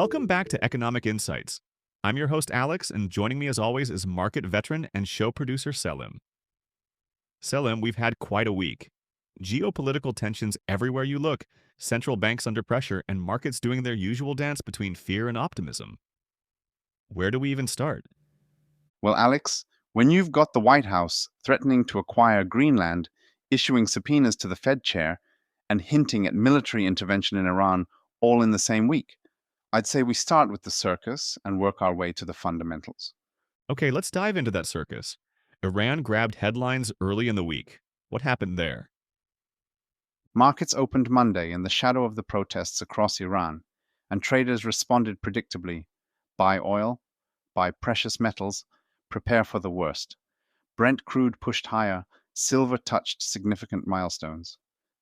Welcome back to Economic Insights. I'm your host, Alex, and joining me as always is market veteran and show producer Selim. Selim, we've had quite a week. Geopolitical tensions everywhere you look, central banks under pressure, and markets doing their usual dance between fear and optimism. Where do we even start? Well, Alex, when you've got the White House threatening to acquire Greenland, issuing subpoenas to the Fed chair, and hinting at military intervention in Iran all in the same week, I'd say we start with the circus and work our way to the fundamentals. Okay, let's dive into that circus. Iran grabbed headlines early in the week. What happened there? Markets opened Monday in the shadow of the protests across Iran, and traders responded predictably: buy oil, buy precious metals, prepare for the worst. Brent crude pushed higher, silver touched significant milestones.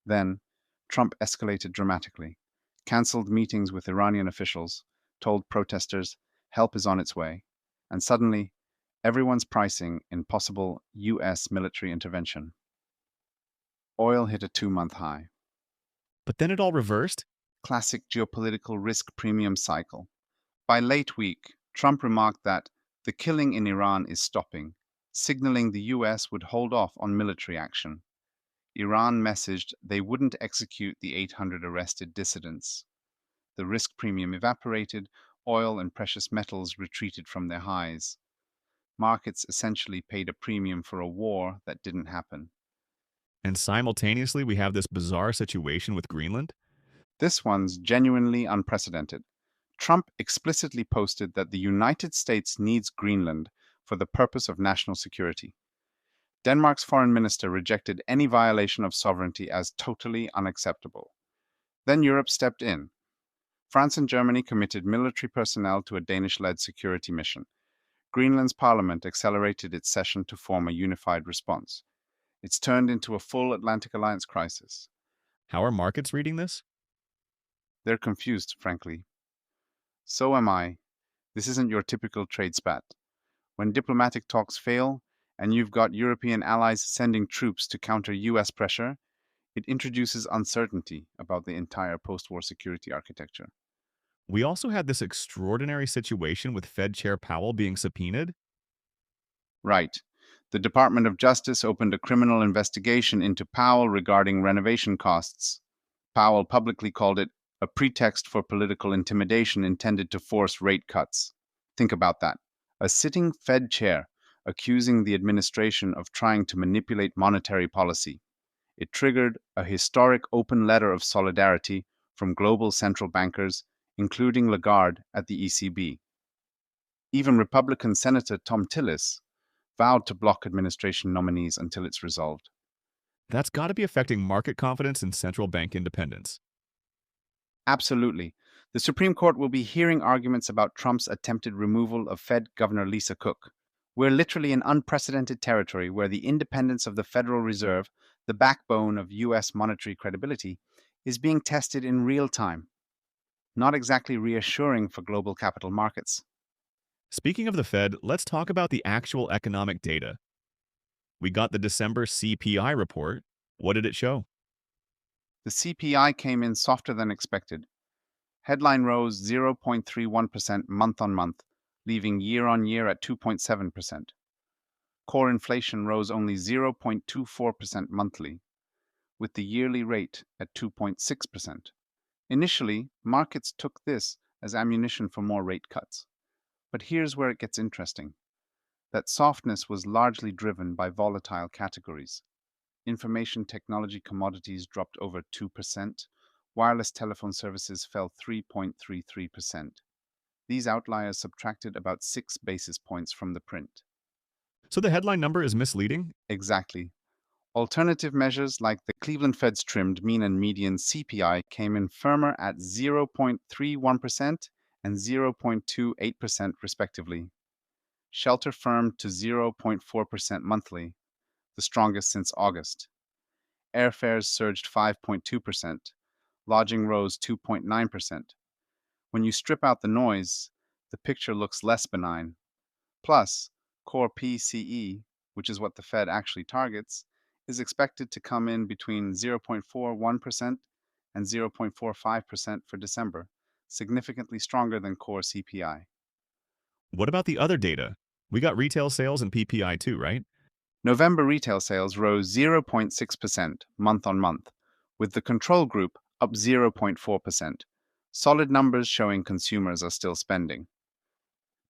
Then, Trump escalated dramatically, cancelled meetings with Iranian officials, told protesters help is on its way, and suddenly, everyone's pricing in possible US military intervention. Oil hit a 2 month high. But then it all reversed? Classic geopolitical risk premium cycle. By late week, Trump remarked that the killing in Iran is stopping, signaling the US would hold off on military action. Iran messaged they wouldn't execute the 800 arrested dissidents. The risk premium evaporated, oil and precious metals retreated from their highs. Markets essentially paid a premium for a war that didn't happen. And simultaneously, we have this bizarre situation with Greenland? This one's genuinely unprecedented. Trump explicitly posted that the United States needs Greenland for the purpose of national security. Denmark's foreign minister rejected any violation of sovereignty as totally unacceptable. Then Europe stepped in. France and Germany committed military personnel to a Danish led security mission. Greenland's parliament accelerated its session to form a unified response. It's turned into a full Atlantic Alliance crisis. How are markets reading this? They're confused, frankly. So am I. This isn't your typical trade spat. When diplomatic talks fail, and you've got European allies sending troops to counter US pressure, it introduces uncertainty about the entire post war security architecture. We also had this extraordinary situation with Fed Chair Powell being subpoenaed. Right. The Department of Justice opened a criminal investigation into Powell regarding renovation costs. Powell publicly called it a pretext for political intimidation intended to force rate cuts. Think about that. A sitting Fed chair accusing the administration of trying to manipulate monetary policy. It triggered a historic open letter of solidarity from global central bankers, including Lagarde at the ECB. Even Republican Senator Tom Tillis vowed to block administration nominees until it's resolved. That's got to be affecting market confidence in central bank independence. Absolutely. The Supreme Court will be hearing arguments about Trump's attempted removal of Fed Governor Lisa Cook. We're literally in unprecedented territory where the independence of the Federal Reserve, the backbone of US monetary credibility, is being tested in real time. Not exactly reassuring for global capital markets. Speaking of the Fed, let's talk about the actual economic data. We got the December CPI report. What did it show? The CPI came in softer than expected. Headline rose 0.31% month on month, leaving year on year at 2.7%. Core inflation rose only 0.24% monthly, with the yearly rate at 2.6%. Initially, markets took this as ammunition for more rate cuts. But here's where it gets interesting. That softness was largely driven by volatile categories. Information technology commodities dropped over 2%, wireless telephone services fell 3.33%. These outliers subtracted about 6 basis points from the print. So the headline number is misleading? Exactly. Alternative measures like the Cleveland Fed's trimmed mean and median CPI came in firmer at 0.31% and 0.28% respectively. Shelter firmed to 0.4% monthly, the strongest since August. Airfares surged 5.2%. Lodging rose 2.9%. When you strip out the noise, the picture looks less benign. Plus, core PCE, which is what the Fed actually targets, is expected to come in between 0.41% and 0.45% for December, significantly stronger than core CPI. What about the other data? We got retail sales and PPI too, right? November retail sales rose 0.6% month on month, with the control group up 0.4%. Solid numbers showing consumers are still spending.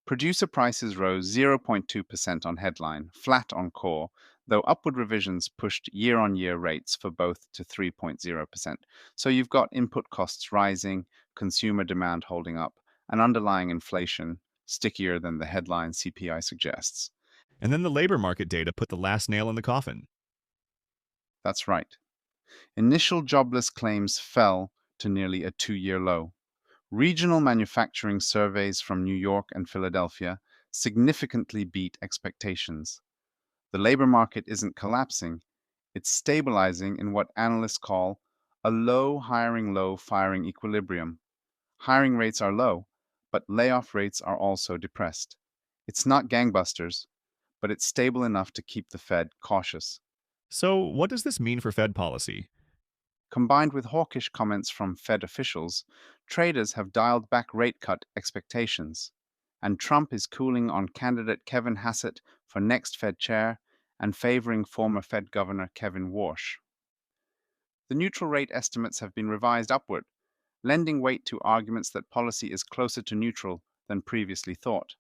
Producer prices rose 0.2% on headline, flat on core, though upward revisions pushed year on year rates for both to 3.0%. So you've got input costs rising, consumer demand holding up, and underlying inflation stickier than the headline CPI suggests. And then the labor market data put the last nail in the coffin. That's right. Initial jobless claims fell to nearly a 2 year low. Regional manufacturing surveys from New York and Philadelphia significantly beat expectations. The labor market isn't collapsing, it's stabilizing in what analysts call a low firing equilibrium. Hiring rates are low, but layoff rates are also depressed. It's not gangbusters, but it's stable enough to keep the Fed cautious. So, what does this mean for Fed policy? Combined with hawkish comments from Fed officials, traders have dialed back rate cut expectations. And Trump is cooling on candidate Kevin Hassett for next Fed chair and favoring former Fed Governor Kevin Warsh. The neutral rate estimates have been revised upward, lending weight to arguments that policy is closer to neutral than previously thought.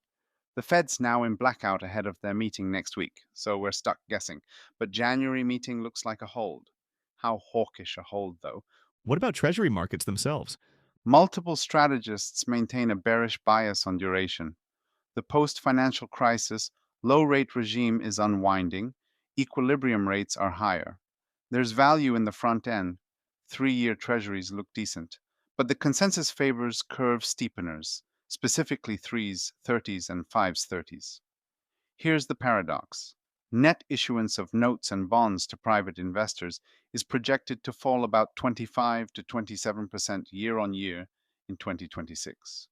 The Fed's now in blackout ahead of their meeting next week, so we're stuck guessing. But January meeting looks like a hold. How hawkish a hold, though. What about treasury markets themselves? Multiple strategists maintain a bearish bias on duration. The post financial crisis low rate regime is unwinding, equilibrium rates are higher. There's value in the front end. 3 year treasuries look decent. But the consensus favors curve steepeners, specifically 3s, 30s, and 5s, 30s. Here's the paradox: net issuance of notes and bonds to private investors is projected to fall about 25 to 27% year on year in 2026.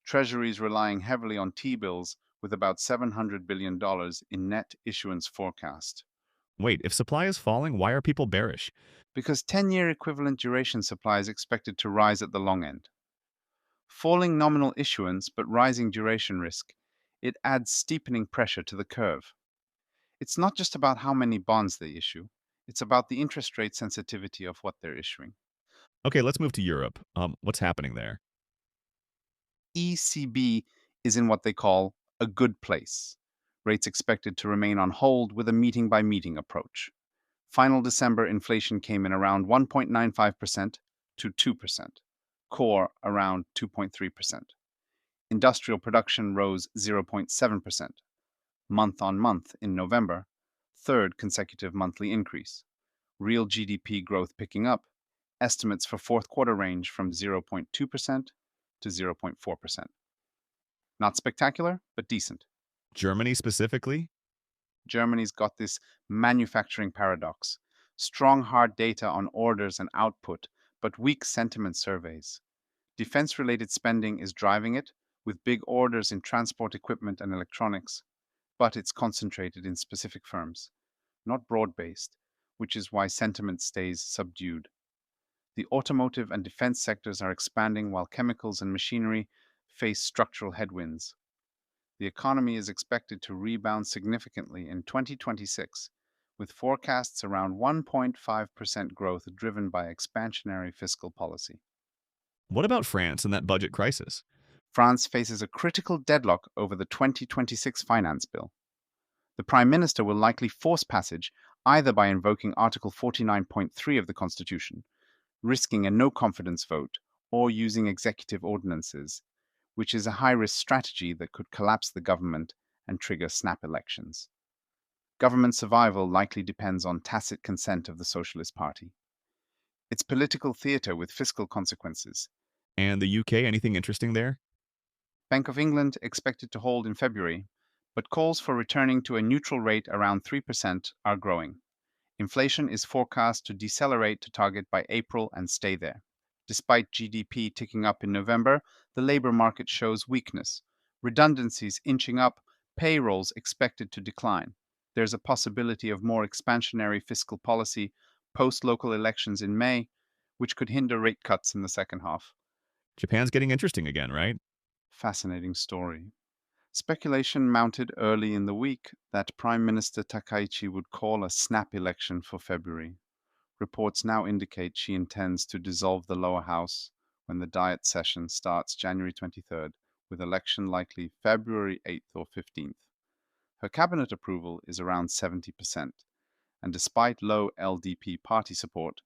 Treasuries relying heavily on T bills with about $700 billion in net issuance forecast. Wait, if supply is falling, why are people bearish? Because 10-year equivalent duration supply is expected to rise at the long end. Falling nominal issuance but rising duration risk, it adds steepening pressure to the curve. It's not just about how many bonds they issue, it's about the interest rate sensitivity of what they're issuing. Okay, let's move to Europe. What's happening there? ECB is in what they call a good place. Rates expected to remain on hold with a meeting by meeting approach. Final December inflation came in around 1.95% to 2%, core around 2.3%. Industrial production rose 0.7%, month on month in November, third consecutive monthly increase. Real GDP growth picking up, estimates for fourth quarter range from 0.2% to 0.4%. Not spectacular, but decent. Germany specifically? Germany's got this manufacturing paradox: strong hard data on orders and output, but weak sentiment surveys. Defense related spending is driving it, with big orders in transport equipment and electronics, but it's concentrated in specific firms, not broad based, which is why sentiment stays subdued. The automotive and defense sectors are expanding while chemicals and machinery face structural headwinds. The economy is expected to rebound significantly in 2026, with forecasts around 1.5% growth driven by expansionary fiscal policy. What about France and that budget crisis? France faces a critical deadlock over the 2026 finance bill. The Prime Minister will likely force passage either by invoking Article 49.3 of the Constitution, risking a no confidence vote, or using executive ordinances, which is a high risk strategy that could collapse the government and trigger snap elections. Government survival likely depends on tacit consent of the Socialist Party. It's political theatre with fiscal consequences. And the UK, anything interesting there? Bank of England expected to hold in February, but calls for returning to a neutral rate around 3% are growing. Inflation is forecast to decelerate to target by April and stay there. Despite GDP ticking up in November, the labor market shows weakness. Redundancies inching up, payrolls expected to decline. There's a possibility of more expansionary fiscal policy post local elections in May, which could hinder rate cuts in the second half. Japan's getting interesting again, right? Fascinating story. Speculation mounted early in the week that Prime Minister Takaichi would call a snap election for February. Reports now indicate she intends to dissolve the lower house when the Diet session starts January 23rd, with election likely February 8th or 15th. Her cabinet approval is around 70%, and despite low LDP party support,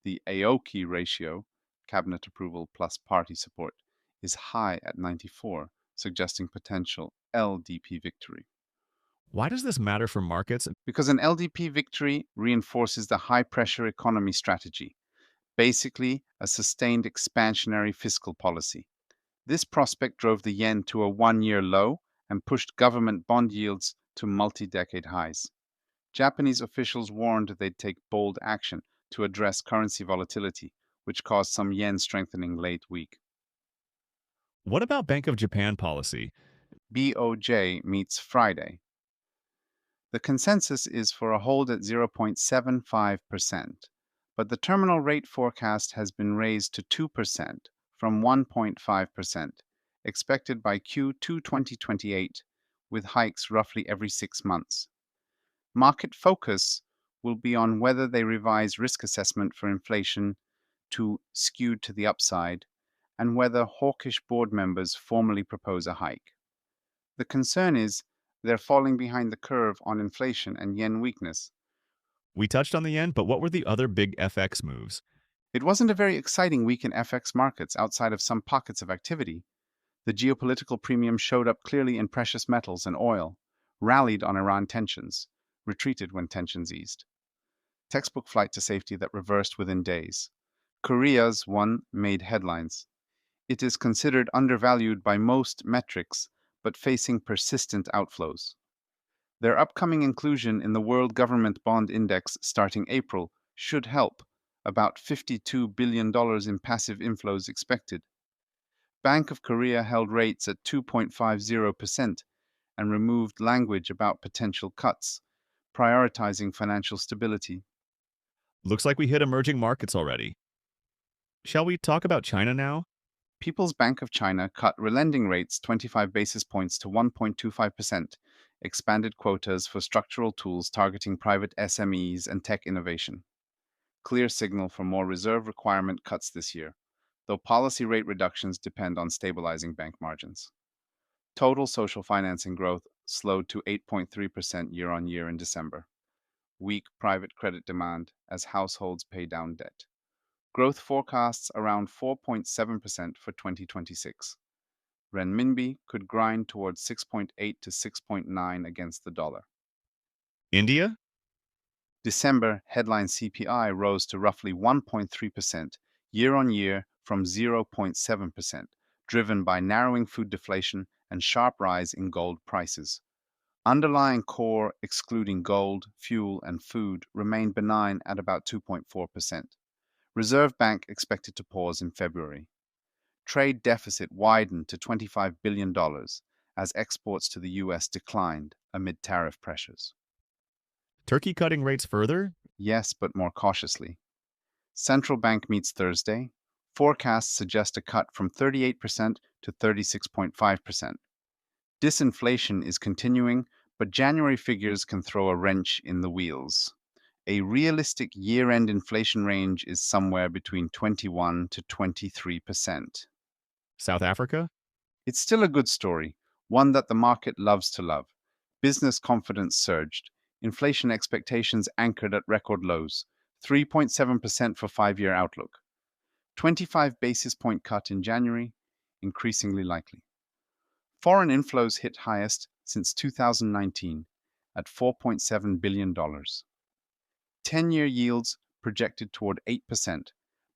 the Aoki ratio, cabinet approval plus party support, is high at 94, suggesting potential LDP victory. Why does this matter for markets? Because an LDP victory reinforces the high pressure economy strategy, basically a sustained expansionary fiscal policy. This prospect drove the yen to a 1 year low and pushed government bond yields to multi decade highs. Japanese officials warned they'd take bold action to address currency volatility, which caused some yen strengthening late week. What about Bank of Japan policy? BOJ meets Friday. The consensus is for a hold at 0.75%, but the terminal rate forecast has been raised to 2% from 1.5%, expected by Q2 2028, with hikes roughly every 6 months. Market focus will be on whether they revise risk assessment for inflation to skewed to the upside and whether hawkish board members formally propose a hike. The concern is they're falling behind the curve on inflation and yen weakness. We touched on the yen, but what were the other big FX moves? It wasn't a very exciting week in FX markets outside of some pockets of activity. The geopolitical premium showed up clearly in precious metals and oil, rallied on Iran tensions, retreated when tensions eased. Textbook flight to safety that reversed within days. Korea's one made headlines. It is considered undervalued by most metrics, but facing persistent outflows. Their upcoming inclusion in the World Government Bond Index starting April should help, about $52 billion in passive inflows expected. Bank of Korea held rates at 2.50% and removed language about potential cuts, prioritizing financial stability. Looks like we hit emerging markets already. Shall we talk about China now? People's Bank of China cut relending rates 25 basis points to 1.25%, expanded quotas for structural tools targeting private SMEs and tech innovation. Clear signal for more reserve requirement cuts this year, though policy rate reductions depend on stabilizing bank margins. Total social financing growth slowed to 8.3% year on year in December. Weak private credit demand as households pay down debt. Growth forecasts around 4.7% for 2026. Renminbi could grind towards 6.8 to 6.9 against the dollar. India? December headline CPI rose to roughly 1.3% year on year from 0.7%, driven by narrowing food deflation and sharp rise in gold prices. Underlying core, excluding gold, fuel, and food, remained benign at about 2.4%. Reserve Bank expected to pause in February. Trade deficit widened to $25 billion as exports to the US declined amid tariff pressures. Turkey cutting rates further? Yes, but more cautiously. Central Bank meets Thursday. Forecasts suggest a cut from 38% to 36.5%. Disinflation is continuing, but January figures can throw a wrench in the wheels. A realistic year-end inflation range is somewhere between 21 to 23%. South Africa? It's still a good story, one that the market loves to love. Business confidence surged, inflation expectations anchored at record lows, 3.7% for 5 year outlook. 25 basis point cut in January, increasingly likely. Foreign inflows hit highest since 2019 at $4.7 billion. 10-year yields projected toward 8%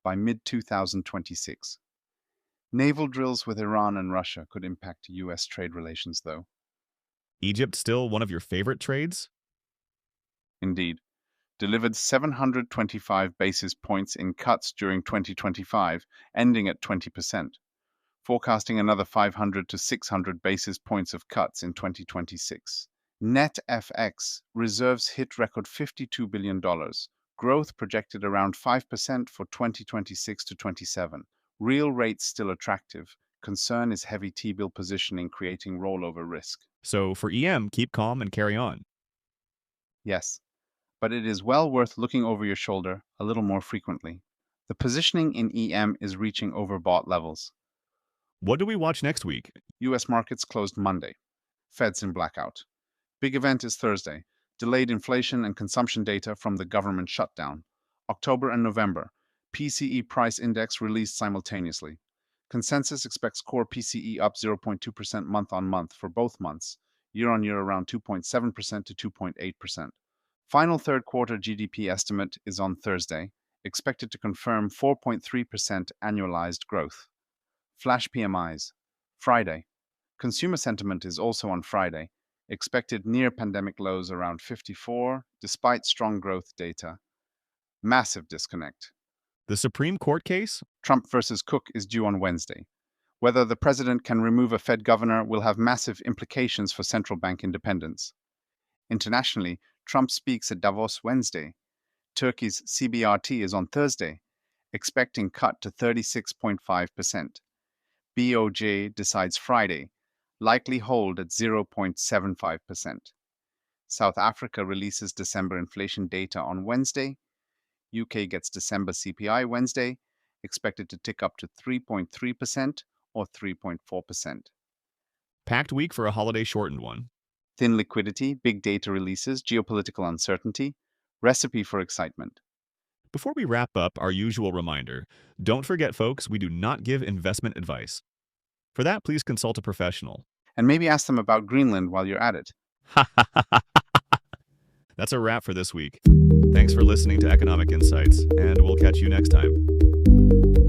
by mid 2026. Naval drills with Iran and Russia could impact US trade relations, though. Egypt still one of your favorite trades? Indeed, delivered 725 basis points in cuts during 2025, ending at 20%, forecasting another 500 to 600 basis points of cuts in 2026. Net FX reserves hit record $52 billion, growth projected around 5% for 2026 to 27, Real rates still attractive. Concern is heavy T-bill positioning creating rollover risk. So for EM, keep calm and carry on. Yes, but it is well worth looking over your shoulder a little more frequently. The positioning in EM is reaching overbought levels. What do we watch next week? US markets closed Monday. Fed's in blackout. Big event is Thursday. Delayed inflation and consumption data from the government shutdown. October and November. PCE price index released simultaneously. Consensus expects core PCE up 0.2% month on month for both months, year on year around 2.7% to 2.8%. Final third quarter GDP estimate is on Thursday, expected to confirm 4.3% annualized growth. Flash PMIs. Friday. Consumer sentiment is also on Friday, expected near pandemic lows around 54, despite strong growth data. Massive disconnect. The Supreme Court case? Trump versus Cook is due on Wednesday. Whether the president can remove a Fed governor will have massive implications for central bank independence. Internationally, Trump speaks at Davos Wednesday. Turkey's CBRT is on Thursday, expecting cut to 36.5%. BOJ decides Friday, likely hold at 0.75%. South Africa releases December inflation data on Wednesday. UK gets December CPI Wednesday, expected to tick up to 3.3% or 3.4%. Packed week for a holiday shortened one. Thin liquidity, big data releases, geopolitical uncertainty, recipe for excitement. Before we wrap up, our usual reminder. Don't forget, folks, we do not give investment advice. For that, please consult a professional. And maybe ask them about Greenland while you're at it. That's a wrap for this week. Thanks for listening to Economic Insights, and we'll catch you next time.